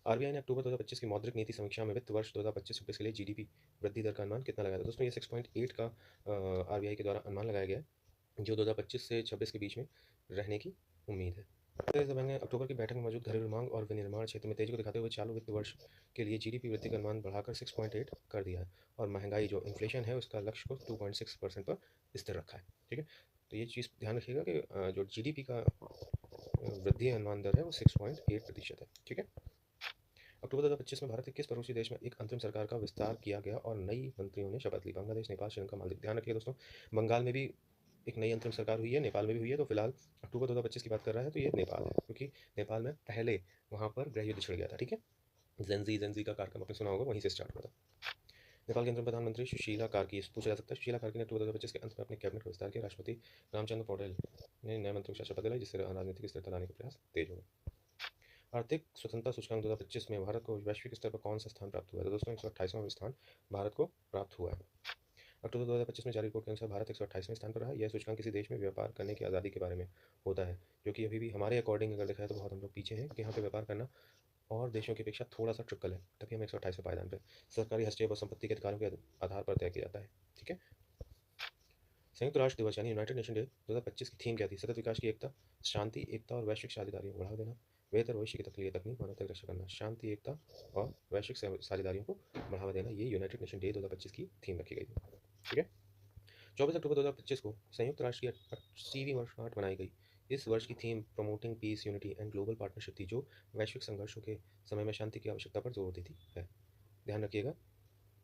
RBI ने अक्टूबर 2025 की मौद्रिक नीति समीक्षा में वित्त वर्ष 2025-26 के लिए जीडीपी वृद्धि दर का अनुमान कितना लगाया था? दोस्तों ये 6.8 का आरबीआई के द्वारा अनुमान लगाया गया है, जो 2025 से 26 के बीच में रहने की उम्मीद है। रिजर्व बैंक ने अक्टूबर की बैठक में मौजूद घरेलू मांग और विनिर्माण क्षेत्र में तेजी को दिखाते हुए चालू वित्त वर्ष के लिए जीडीपी वृद्धि का अनुमान बढ़ाकर 6.8 कर दिया है और महंगाई जो इन्फ्लेशन है उसका लक्ष्य को 2.6% पर स्थिर रखा है। ठीक है, तो ये चीज़ ध्यान रखिएगा कि जो जीडीपी का वृद्धि अनुमान दर है वो 6.8% है। ठीक है, अक्टूबर 2025 में भारत के किस पड़ोसी देश में एक अंतरिम सरकार का विस्तार किया गया और नई मंत्रियों ने शपथ ली? बांग्लादेश, नेपाल, श्रीलंका, मालदीव। ध्यान रखिए दोस्तों, बंगाल में भी एक नई अंतरिम सरकार हुई है, नेपाल में भी हुई है। तो फिलहाल अक्टूबर 2025 की बात कर रहा है तो ये नेपाल है, क्योंकि नेपाल में पहले वहाँ पर गृह युद्ध छिड़ गया था। ठीक है, जेंजी का कार्यक्रम आपने सुना होगा, वहीं से स्टार्ट हुआ था। नेपाल के अंतरिम प्रधानमंत्री सुशीला कार्की पूछा जा सकता है। सुशीला कार्की ने अक्टूबर 2025 के अंत में अपने कैबिनेट का विस्तार किया। राष्ट्रपति रामचंद्र पौडेल ने नए मंत्रियों को शपथ दिलाई, जिससे राजनीतिक स्थिरता लाने का प्रयास तेज होगा। आर्थिक स्वतंत्रता सूचकांक 2025 में भारत को वैश्विक स्तर पर कौन सा स्थान प्राप्त हुआ है? तो दोस्तों 128वां स्थान भारत को प्राप्त हुआ है। अक्टूबर 2025 में जारी रिपोर्ट के अनुसार भारत 128वें स्थान पर रहा। यह सूचकांक किसी देश में व्यापार करने की आज़ादी के बारे में होता है, जो कि अभी भी हमारे अकॉर्डिंग अगर देखा जाए तो बहुत हम लोग पीछे हैं, कि यहाँ पे व्यापार करना और देशों की अपेक्षा थोड़ा सा ट्रिपल है, तभी हम 128वें पायदान पर सरकारी हस्तक्षेप और संपत्ति के अधिकारों के आधार पर तय किया जाता है। ठीक है, संयुक्त राष्ट्र दिवस यानी यूनाइटेड नेशन डे 2025 की थीम क्या थी? सतत विकास की एकता, शांति, एकता और वैश्विक साझेदारियों को बढ़ावा देना, बेहतर भविष्य के लिए तकनीक, मानवता की रक्षा करना। शांति, एकता और वैश्विक साझेदारियों को बढ़ावा देना, ये यूनाइटेड नेशन डे 2025 की थीम रखी गई थी। ठीक है, 24 अक्टूबर 2025 को संयुक्त राष्ट्र की 80वीं वर्षगांठ मनाई गई। इस वर्ष की theme promoting peace, unity and global partnership थी, जो वैश्विक संघर्षों के समय में शांति की आवश्यकता पर जोर देती है। ध्यान रखिएगा,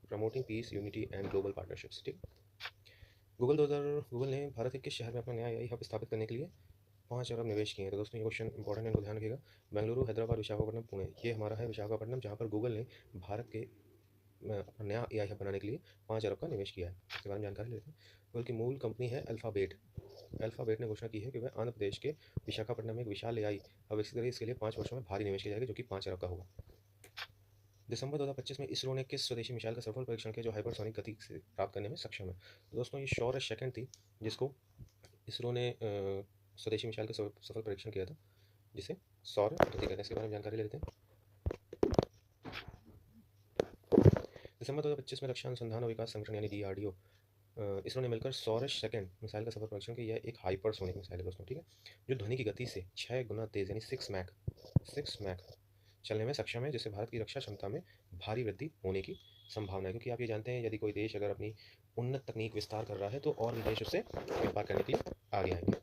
promoting peace, unity and global partnerships. ठीक, गूगल ने भारत के किस शहर में अपना नया एआई हब स्थापित करने के लिए 5 अरब निवेश किए हैं? तो दोस्तों ये क्वेश्चन इंपॉर्टेंट है, इनको ध्यान रखिएगा। बेंगलुरु, हैदराबाद, विशाखापट्टनम, पुणे, ये हमारा है विशाखापट्टनम, जहाँ पर गूगल ने भारत के अपना नया एआई हब बनाने के लिए 5 अरब का निवेश किया है। इसके बारे में जानकारी लेते हैं। गूगल की मूल कंपनी है अल्फ़ाबेट। अल्फ़ाबेट ने घोषणा की है कि वह आंध्र प्रदेश के विशाखापट्टनम में एक विशाल एआई हब विकसित करेगी। इसके लिए 5 वर्षों में भारी निवेश किया जाएगा, जो कि 5 अरब का होगा। दिसंबर 2025 में इसरो ने किस स्वदेशी मिसाइल का सफल परीक्षण किया, जो हाइपरसोनिक गति से प्राप्त करने में सक्षम है? तो दोस्तों ये शौर्य सेकंड थी, जिसको इसरो ने स्वदेशी मिसाइल का सफल परीक्षण किया था, जिसे सौर गति कहते हैं। इसके बारे में जानकारी ले लेते हैं। दिसंबर 2025 में रक्षा अनुसंधान और विकास संगठन यानी डीआरडीओ इसरो ने मिलकर सौरश सेकंड मिसाइल का सफल परीक्षण किया। यह एक हाइपरसोनिक मिसाइल है दोस्तों। ठीक है, जो ध्वनि की गति से 6 गुना तेज यानी 6 मैक चलने में सक्षम है, जिससे भारत की रक्षा क्षमता में भारी वृद्धि होने की संभावना है। क्योंकि आप ये जानते हैं, यदि कोई देश अगर अपनी उन्नत तकनीक विस्तार कर रहा है तो और भी देश उससे व्यापार करने के लिए आगे आएंगे।